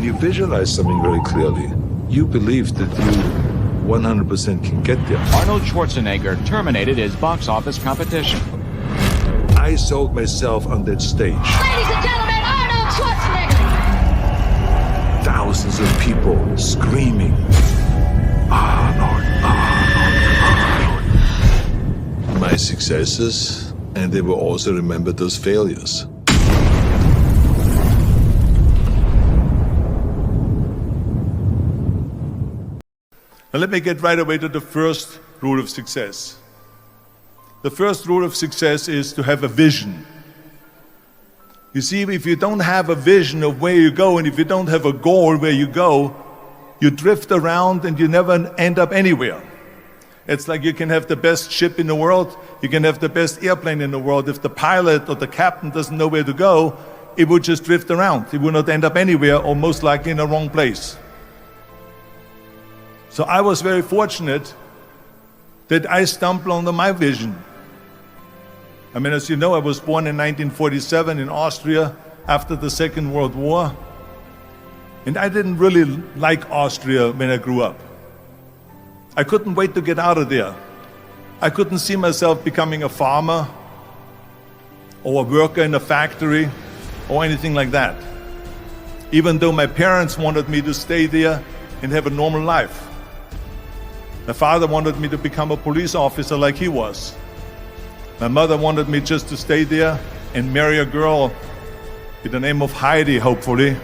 you visualize something very clearly, you believe that you 100% can get there. Arnold Schwarzenegger terminated his box office competition. I sold myself on that stage. Ladies and gentlemen, Arnold Schwarzenegger! Thousands of people screaming, Arnold, Arnold, Arnold. My successes, and they will also remember those failures. Now let me get right away to the first rule of success. The first rule of success is to have a vision. You see, if you don't have a vision of where you go, and if you don't have a goal where you go, you drift around and you never end up anywhere. It's like you can have the best ship in the world, you can have the best airplane in the world. If the pilot or the captain doesn't know where to go, it would just drift around. It would not end up anywhere, or most likely in the wrong place. So I was very fortunate that I stumbled onto my vision. I mean, as you know, I was born in 1947 in Austria after the Second World War. And I didn't really like Austria when I grew up. I couldn't wait to get out of there. I couldn't see myself becoming a farmer or a worker in a factory or anything like that. Even though my parents wanted me to stay there and have a normal life. My father wanted me to become a police officer like he was. My mother wanted me just to stay there and marry a girl with the name of Heidi, hopefully,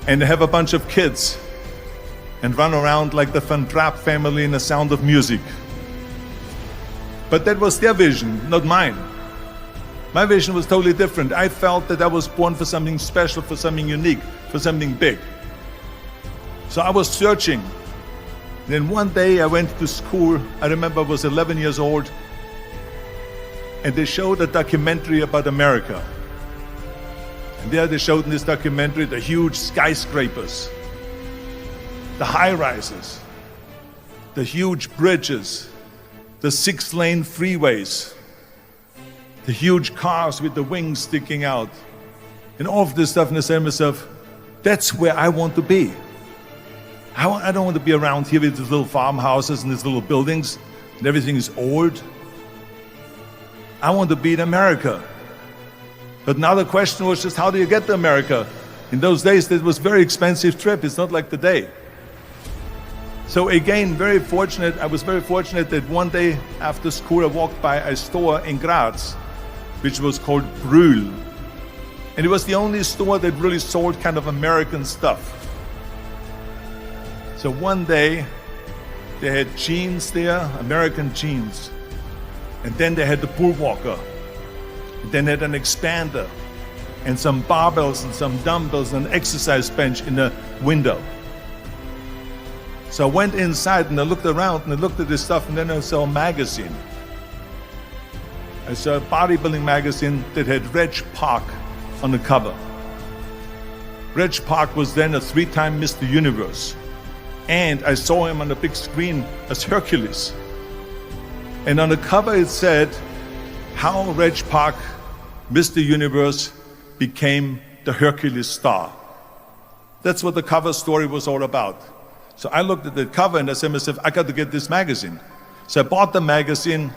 and have a bunch of kids and run around like the Van Trapp family in The Sound of Music. But that was their vision, not mine. My vision was totally different. I felt that I was born for something special, for something unique, for something big. So I was searching. Then one day I went to school. I remember I was 11 years old, and they showed a documentary about America. And there they showed in this documentary the huge skyscrapers, the high-rises, the huge bridges, the 6-lane freeways, the huge cars with the wings sticking out, and all of this stuff. And I said to myself, that's where I want to be. I don't want to be around here with these little farmhouses and these little buildings and everything is old. I want to be in America. But now the question was just, how do you get to America? In those days, it was a very expensive trip. It's not like today. So again, I was very fortunate that one day after school, I walked by a store in Graz, which was called Brühl. And it was the only store that really sold kind of American stuff. So one day, they had jeans there, American jeans. And then they had the pool walker. And then they had an expander and some barbells and some dumbbells and an exercise bench in the window. So I went inside and I looked around and I looked at this stuff, and then I saw a magazine. I saw a bodybuilding magazine that had Reg Park on the cover. Reg Park was then a 3-time Mr. Universe. And I saw him on the big screen as Hercules. And on the cover it said, how Reg Park, Mr. Universe, became the Hercules star. That's what the cover story was all about. So I looked at the cover and I said to myself, I got to get this magazine. So I bought the magazine,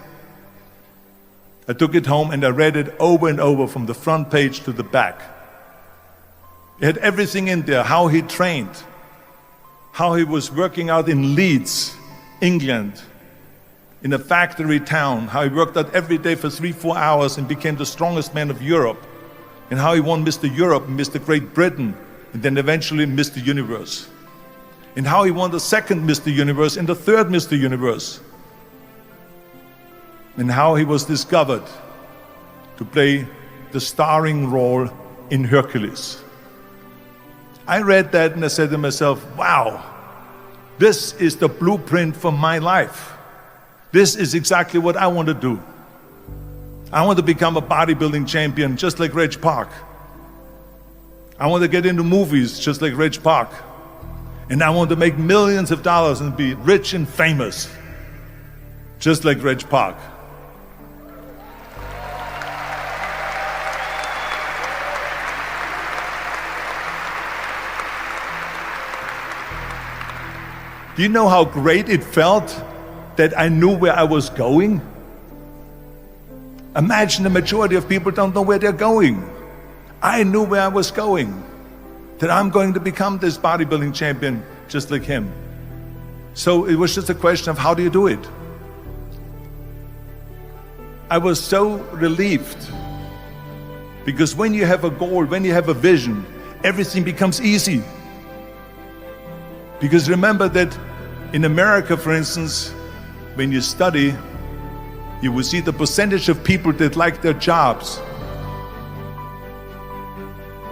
I took it home and I read it over and over from the front page to the back. It had everything in there, how he trained, how he was working out in Leeds, England, in a factory town, how he worked out every day for 3-4 hours and became the strongest man of Europe, and how he won Mr. Europe and Mr. Great Britain, and then eventually Mr. Universe. And how he won the second Mr. Universe and the third Mr. Universe. And how he was discovered to play the starring role in Hercules. I read that and I said to myself, wow, this is the blueprint for my life. This is exactly what I want to do. I want to become a bodybuilding champion just like Reg Park. I want to get into movies just like Reg Park. And I want to make millions of dollars and be rich and famous just like Reg Park. Do you know how great it felt that I knew where I was going? Imagine the majority of people don't know where they're going. I knew where I was going, that I'm going to become this bodybuilding champion just like him. So it was just a question of how do you do it? I was so relieved because when you have a goal, when you have a vision, everything becomes easy. Because remember that in America, for instance, when you study, you will see the percentage of people that like their jobs.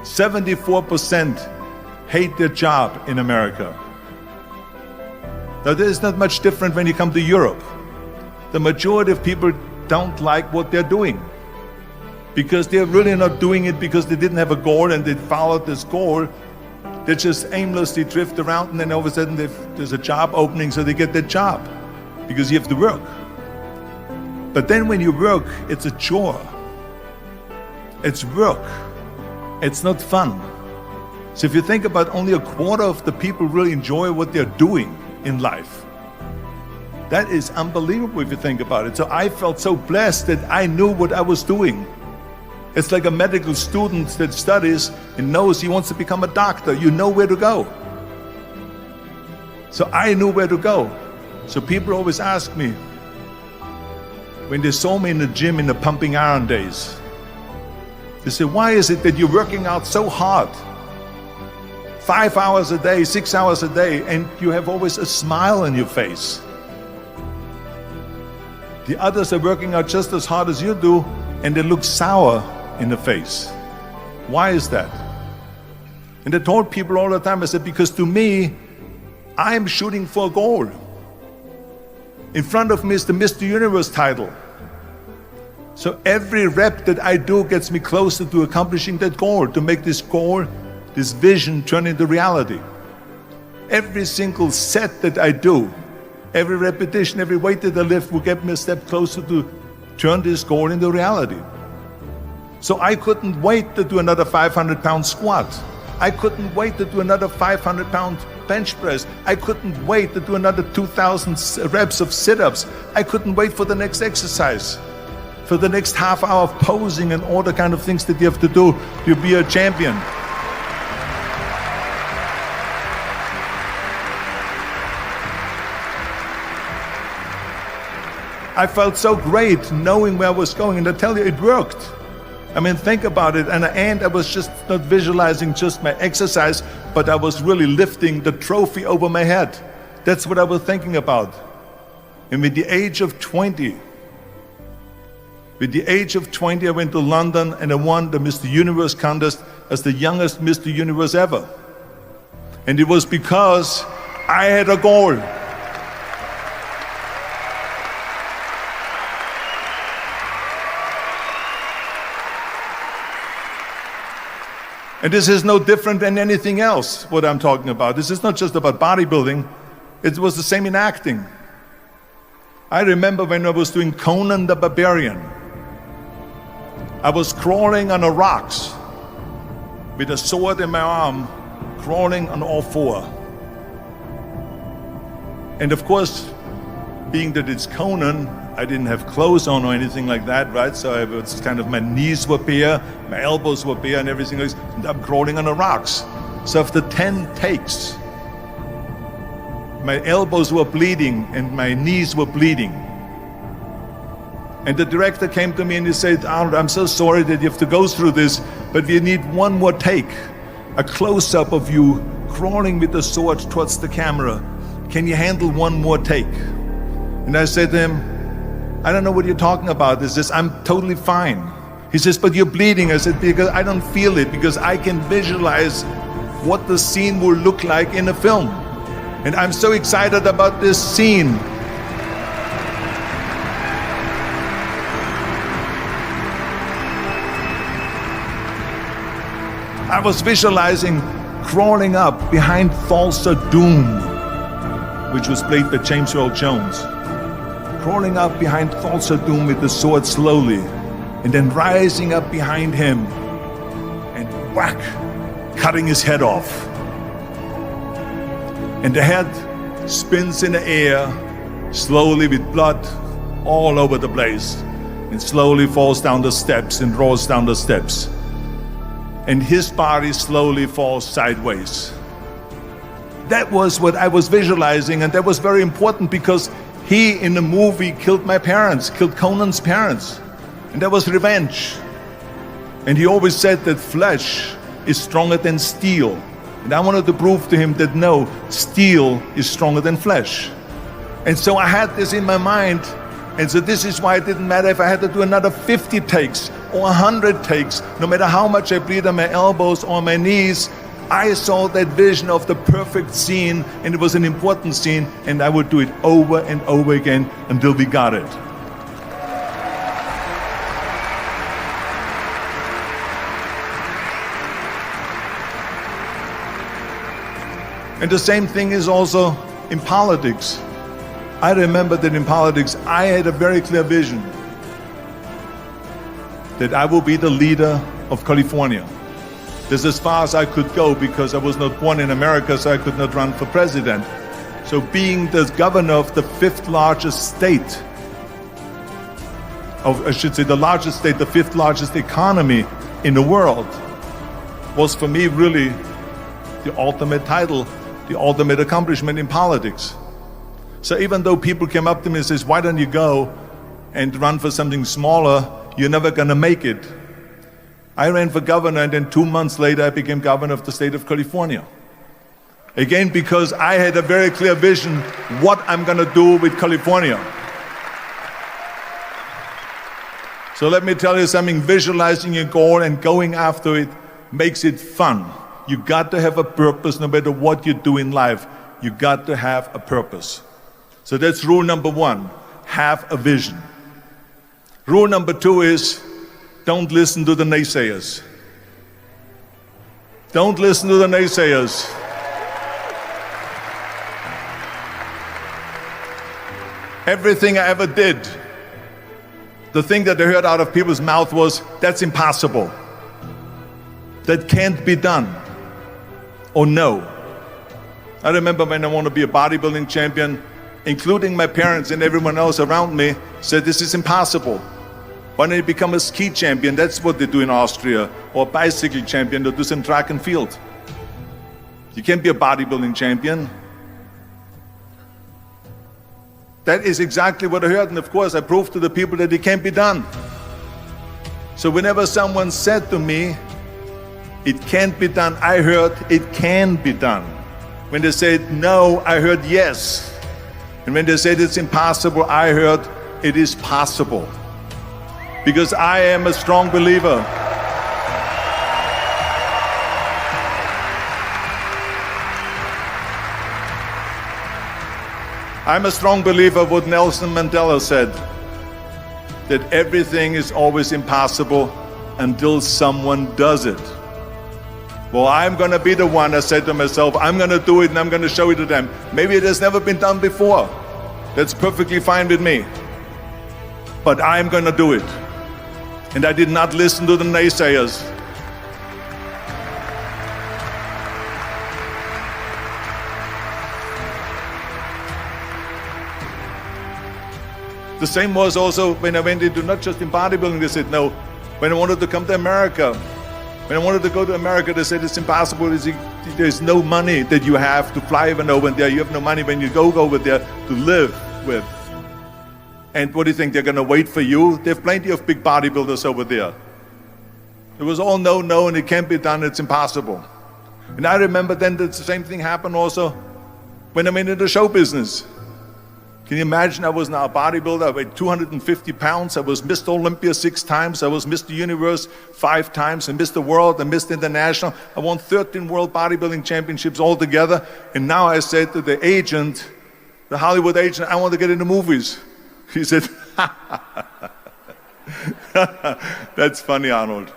74% hate their job in America. Now, there's not much different when you come to Europe. The majority of people don't like what they're doing because they're really not doing it because they didn't have a goal and they followed this goal. They just aimlessly drift around, and then all of a sudden there's a job opening, so they get that job because you have to work. But then when you work, it's a chore. It's work. It's not fun. So if you think about only a quarter of the people really enjoy what they're doing in life, that is unbelievable if you think about it. So I felt so blessed that I knew what I was doing. It's like a medical student that studies and knows he wants to become a doctor. You know where to go. So I knew where to go. So people always ask me, when they saw me in the gym in the pumping iron days, they say, why is it that you're working out so hard? 5 hours a day, 6 hours a day, and you have always a smile on your face. The others are working out just as hard as you do, and they look sour in the face. Why is that? And I told people all the time, I said, because to me, I'm shooting for a goal. In front of me is the Mr. Universe title. So every rep that I do gets me closer to accomplishing that goal, to make this goal, this vision turn into reality. Every single set that I do, every repetition, every weight that I lift will get me a step closer to turn this goal into reality. So I couldn't wait to do another 500-pound squat. I couldn't wait to do another 500-pound bench press. I couldn't wait to do another 2,000 reps of sit-ups. I couldn't wait for the next exercise, for the next half hour of posing and all the kind of things that you have to do to be a champion. I felt so great knowing where I was going, and I tell you, it worked. I mean, think about it. And at the end, I was just not visualizing just my exercise, but I was really lifting the trophy over my head. That's what I was thinking about. And with the age of 20, I went to London and I won the Mr. Universe contest as the youngest Mr. Universe ever. And it was because I had a goal. And this is no different than anything else, what I'm talking about. This is not just about bodybuilding. It was the same in acting. I remember when I was doing Conan the Barbarian. I was crawling on the rocks with a sword in my arm, crawling on all four. And of course, being that it's Conan, I didn't have clothes on or anything like that, right? So I was kind of, my knees were bare, my elbows were bare and everything else. And I'm crawling on the rocks. So after 10 takes, my elbows were bleeding and my knees were bleeding. And the director came to me and he said, Arnold, I'm so sorry that you have to go through this, but we need one more take. A close-up of you crawling with the sword towards the camera. Can you handle one more take? And I said to him, I don't know what you're talking about. He says, I'm totally fine. He says, but you're bleeding. I said, because I don't feel it, because I can visualize what the scene will look like in a film. And I'm so excited about this scene. I was visualizing crawling up behind Thulsa Doom, which was played by James Earl Jones. Crawling up behind Thulsa Doom with the sword slowly, and then rising up behind him and whack, cutting his head off. And the head spins in the air, slowly with blood all over the place, and slowly falls down the steps and rolls down the steps. And his body slowly falls sideways. That was what I was visualizing, and that was very important because he, in the movie, killed my parents, killed Conan's parents. And that was revenge. And he always said that flesh is stronger than steel. And I wanted to prove to him that no, steel is stronger than flesh. And so I had this in my mind. And so this is why it didn't matter if I had to do another 50 takes or 100 takes, no matter how much I bleed on my elbows or my knees. I saw that vision of the perfect scene, and it was an important scene, and I would do it over and over again until we got it. And the same thing is also in politics. I remember that in politics, I had a very clear vision that I will be the leader of California. This is as far as I could go because I was not born in America, so I could not run for president. So being the governor of the fifth largest state, I should say the largest state, the fifth largest economy in the world, was for me really the ultimate title, the ultimate accomplishment in politics. So even though people came up to me and says, why don't you go and run for something smaller, you're never gonna make it. I ran for governor, and then 2 months later I became governor of the state of California. Again, because I had a very clear vision what I'm gonna do with California. So let me tell you something, visualizing your goal and going after it makes it fun. You got to have a purpose no matter what you do in life. You got to have a purpose. So that's rule number one, have a vision. Rule number two is, don't listen to the naysayers. Don't listen to the naysayers. Everything I ever did, the thing that I heard out of people's mouth was, that's impossible. That can't be done. Or no. I remember when I wanted to be a bodybuilding champion, including my parents and everyone else around me, said this is impossible. Why don't you become a ski champion? That's what they do in Austria. Or a bicycle champion, they do some track and field. You can't be a bodybuilding champion. That is exactly what I heard, and of course I proved to the people that it can't be done. So whenever someone said to me, it can't be done, I heard it can be done. When they said no, I heard yes. And when they said it's impossible, I heard it is possible. Because I am a strong believer. I'm a strong believer of what Nelson Mandela said, that everything is always impossible until someone does it. Well, I'm going to be the one, I said to myself, I'm going to do it and I'm going to show it to them. Maybe it has never been done before. That's perfectly fine with me. But I'm going to do it. And I did not listen to the naysayers. The same was also when I went into, not just in bodybuilding, they said no. When I wanted to come to America, when I wanted to go to America, they said it's impossible. There's no money that you have to fly even over there. You have no money when you go over there to live with. And what do you think, they're gonna wait for you? They have plenty of big bodybuilders over there. It was all no, and it can't be done, it's impossible. And I remember then that the same thing happened also when I went into the show business. Can you imagine, I was now a bodybuilder, I weighed 250 pounds, I was Mr. Olympia 6 times, I was Mr. Universe 5 times, and Mr. World and Mr. International. I won 13 World Bodybuilding Championships altogether, and now I said to the agent, the Hollywood agent, I want to get into movies. He said, that's funny, Arnold.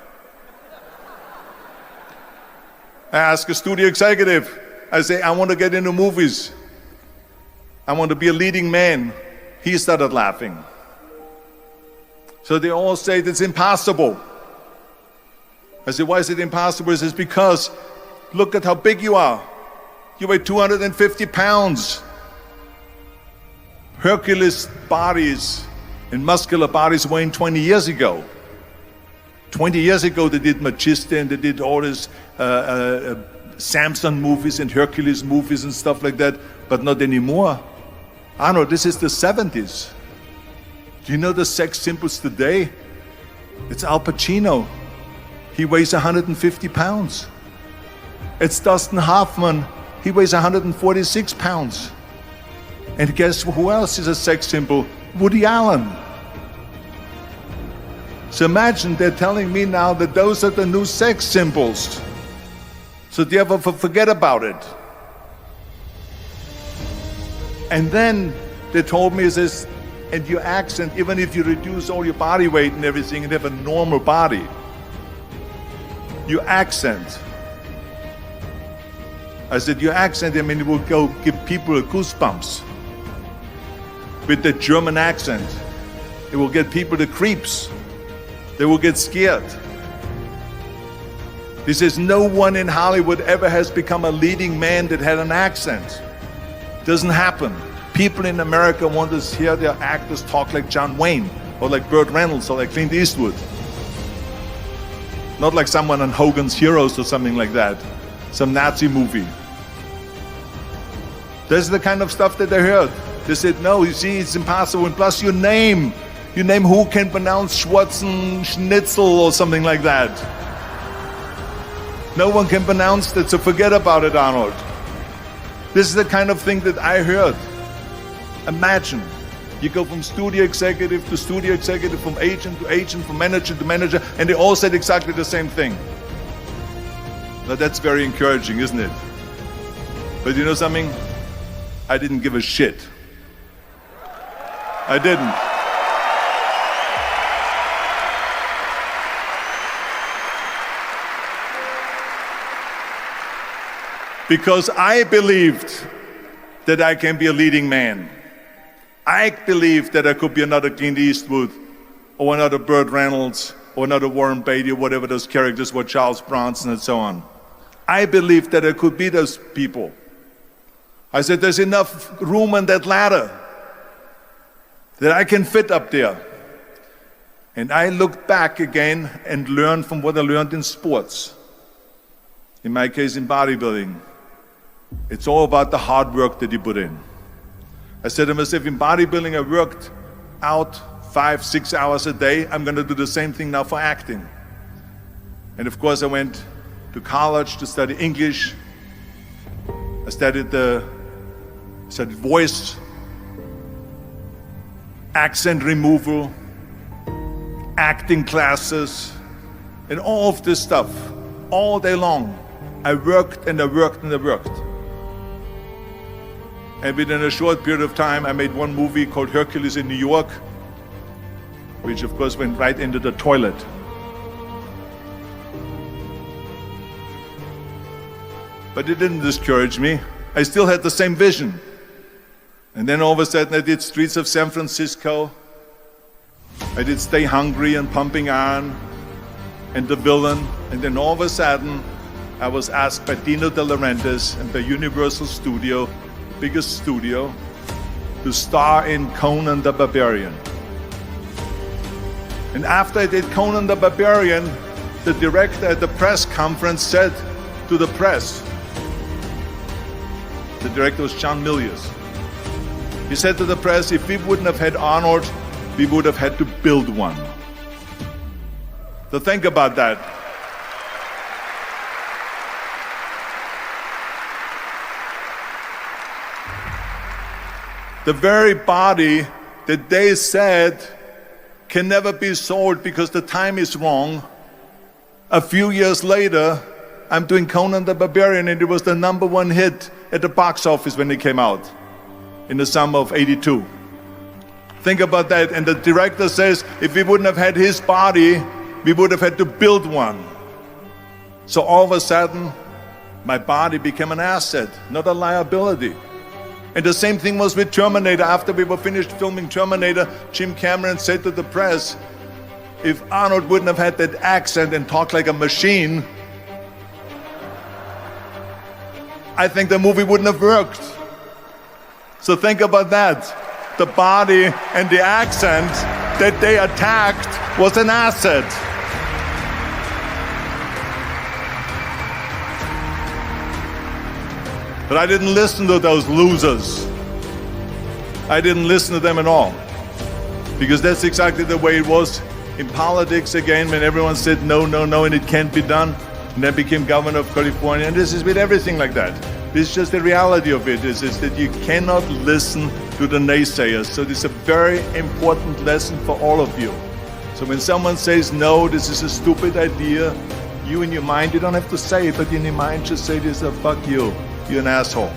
I asked a studio executive, I say, I want to get into movies. I want to be a leading man. He started laughing. So they all say it's impossible. I said, why is it impossible? He says, because look at how big you are. You weigh 250 pounds. Hercules bodies and muscular bodies were in 20 years ago. 20 years ago, they did Machista and they did all these Samson movies and Hercules movies and stuff like that, but not anymore. Arnold, this is the 70s. Do you know the sex symbols today? It's Al Pacino. He weighs 150 pounds. It's Dustin Hoffman. He weighs 146 pounds. And guess who else is a sex symbol? Woody Allen. So imagine they're telling me now that those are the new sex symbols. So do you ever forget about it? And then they told me this, and your accent, even if you reduce all your body weight and everything and have a normal body, your accent. I said, your accent, I mean, it will go give people goosebumps. With the German accent, it will get people the creeps. They will get scared. He says, no one in Hollywood ever has become a leading man that had an accent. Doesn't happen. People in America want to hear their actors talk like John Wayne, or like Burt Reynolds, or like Clint Eastwood. Not like someone on Hogan's Heroes or something like that. Some Nazi movie. That's the kind of stuff that they heard. They said, no, you see, it's impossible. And plus your name who can pronounce Schwarzenegger or something like that. No one can pronounce that, so forget about it, Arnold. This is the kind of thing that I heard. Imagine, you go from studio executive to studio executive, from agent to agent, from manager to manager, and they all said exactly the same thing. Now that's very encouraging, isn't it? But you know something? I didn't give a shit. I didn't. Because I believed that I can be a leading man. I believed that I could be another Clint Eastwood, or another Burt Reynolds, or another Warren Beatty, or whatever those characters were, Charles Bronson and so on. I believed that I could be those people. I said, there's enough room on that ladder that I can fit up there. And I looked back again and learned from what I learned in sports. In my case, in bodybuilding. It's all about the hard work that you put in. I said to myself, in bodybuilding, I worked out 5-6 hours a day. I'm going to do the same thing now for acting. And of course, I went to college to study English. I studied voice, accent removal, acting classes, and all of this stuff, all day long. I worked and I worked and I worked. And within a short period of time, I made one movie called Hercules in New York, which of course went right into the toilet. But it didn't discourage me. I still had the same vision. And then all of a sudden I did Streets of San Francisco. I did Stay Hungry and Pumping On and The Villain. And then all of a sudden I was asked by Dino De Laurentiis and by Universal Studio, the biggest studio, to star in Conan the Barbarian. And after I did Conan the Barbarian, the director at the press conference said to the press, the director was John Milius. He said to the press, if we wouldn't have had Arnold, we would have had to build one. So think about that. The very body that they said can never be sold because the time is wrong. A few years later, I'm doing Conan the Barbarian, and it was the #1 hit at the box office when it came out in the summer of '82. Think about that. And the director says, if we wouldn't have had his body, we would have had to build one. So all of a sudden, my body became an asset, not a liability. And the same thing was with Terminator. After we were finished filming Terminator, Jim Cameron said to the press, if Arnold wouldn't have had that accent and talked like a machine, I think the movie wouldn't have worked. So think about that. the body and the accent that they attacked was an asset. But I didn't listen to those losers. I didn't listen to them at all. Because that's exactly the way it was in politics again, when everyone said no, no, no, and it can't be done. And then became governor of California, and this is with everything like that. This is just the reality of it, is that you cannot listen to the naysayers. So this is a very important lesson for all of you. So when someone says, no, this is a stupid idea, you in your mind, you don't have to say it, but in your mind just say this, fuck you, you're an asshole.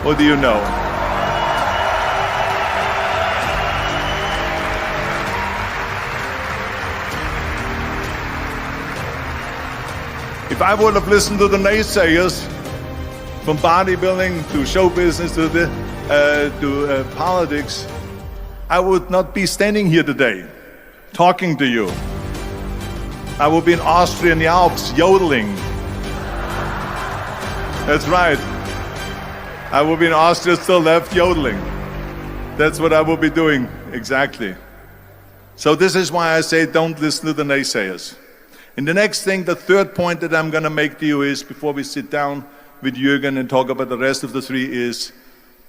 What do you know? If I would have listened to the naysayers, from bodybuilding to show business to politics, I would not be standing here today talking to you. I would be in Austria in the Alps yodeling. That's right. I would be in Austria still left yodeling. That's what I would be doing, exactly. So this is why I say don't listen to the naysayers. And the next thing, the third point that I'm going to make to you is, before we sit down with Jürgen and talk about the rest of the three, is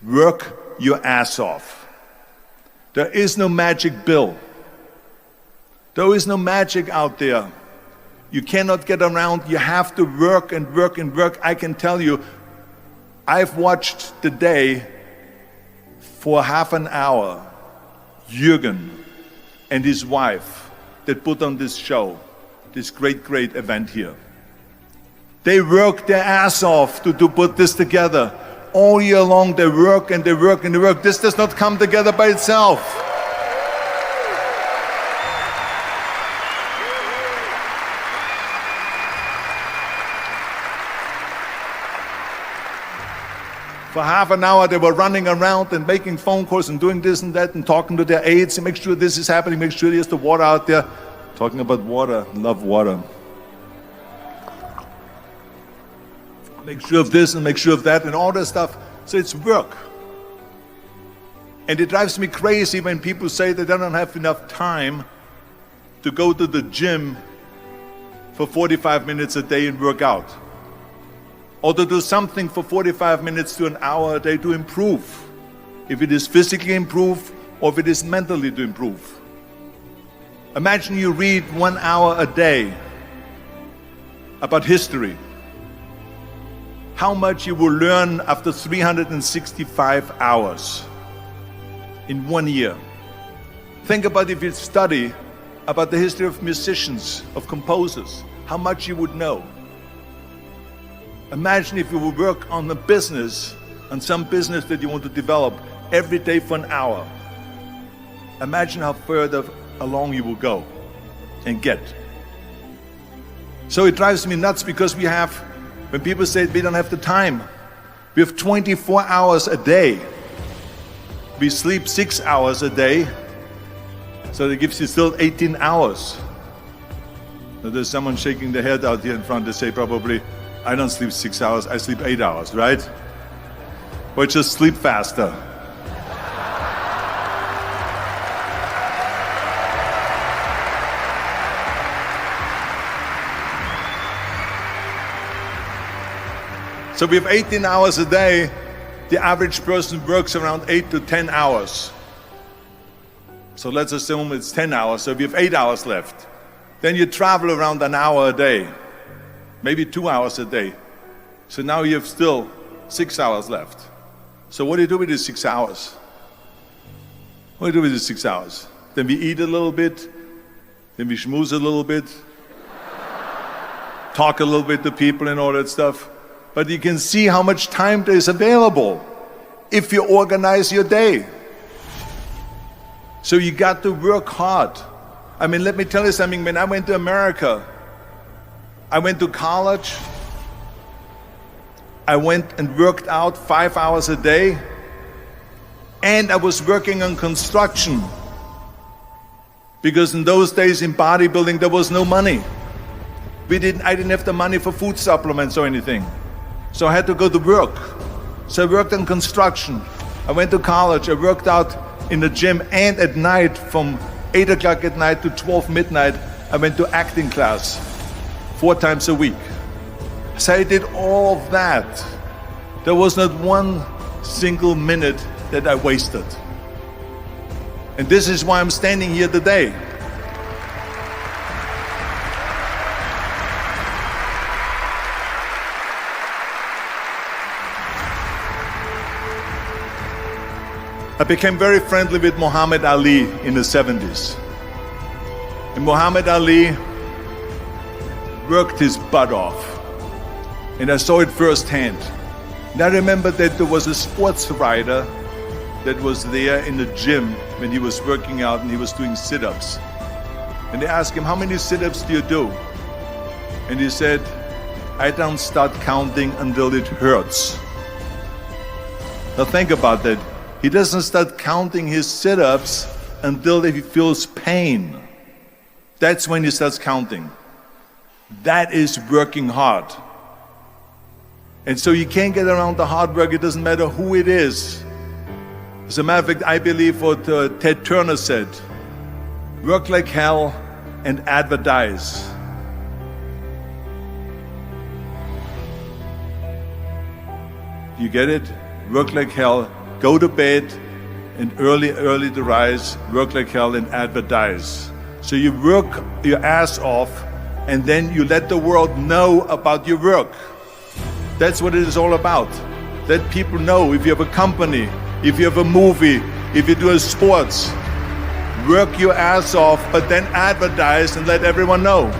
work your ass off. There is no magic pill. There is no magic out there. You cannot get around. You have to work and work and work. I can tell you, I've watched the day for half an hour, Jürgen and his wife that put on this show, this great, great event here. They work their ass off to put this together. All year long they work and they work and they work. This does not come together by itself. For half an hour they were running around and making phone calls and doing this and that and talking to their aides and make sure this is happening, make sure there's the water out there. Talking about water, love water. Make sure of this and make sure of that and all that stuff. So it's work. And it drives me crazy when people say that they don't have enough time to go to the gym for 45 minutes a day and work out. Or to do something for 45 minutes to an hour a day to improve. If it is physically improve or if it is mentally to improve. Imagine you read 1 hour a day about history. How much you will learn after 365 hours in 1 year. Think about if you study about the history of musicians, of composers, how much you would know. Imagine if you would work on a business, on some business that you want to develop every day for an hour. Imagine how further along you will go and get. So it drives me nuts because we have, when people say we don't have the time, we have 24 hours a day. We sleep 6 hours a day, so that gives you still 18 hours. Now there's someone shaking their head out here in front to say probably, I don't sleep 6 hours, I sleep 8 hours, right? Or just sleep faster. So we have 18 hours a day. The average person works around 8 to 10 hours. So let's assume it's 10 hours, so we have 8 hours left. Then you travel around an hour a day, maybe 2 hours a day. So now you have still 6 hours left. So what do you do with these 6 hours? What do you do with these 6 hours? Then we eat a little bit, then we schmooze a little bit, talk a little bit to people and all that stuff. But you can see how much time there is available if you organize your day. So you got to work hard. I mean, let me tell you something. When I went to America, I went to college. I went and worked out 5 hours a day. And I was working on construction. Because in those days in bodybuilding, there was no money. I didn't have the money for food supplements or anything. So I had to go to work. So I worked on construction. I went to college, I worked out in the gym, and at night from 8 o'clock at night to 12 midnight, I went to acting class 4 times a week. So I did all of that. There was not one single minute that I wasted. And this is why I'm standing here today. I became very friendly with Muhammad Ali in the 70s. And Muhammad Ali worked his butt off. And I saw it firsthand. And I remember that there was a sports writer that was there in the gym when he was working out and he was doing sit-ups. And they asked him, how many sit-ups do you do? And he said, I don't start counting until it hurts. Now think about that. He doesn't start counting his sit-ups until he feels pain. That's when he starts counting. That is working hard. And so you can't get around the hard work. It doesn't matter who it is. As a matter of fact, I believe what Ted Turner said, work like hell and advertise. You get it? Work like hell, go to bed, and early to rise, work like hell and advertise. So you work your ass off, and then you let the world know about your work. That's what it is all about. Let people know. If you have a company, if you have a movie, if you do sports, work your ass off, but then advertise and let everyone know.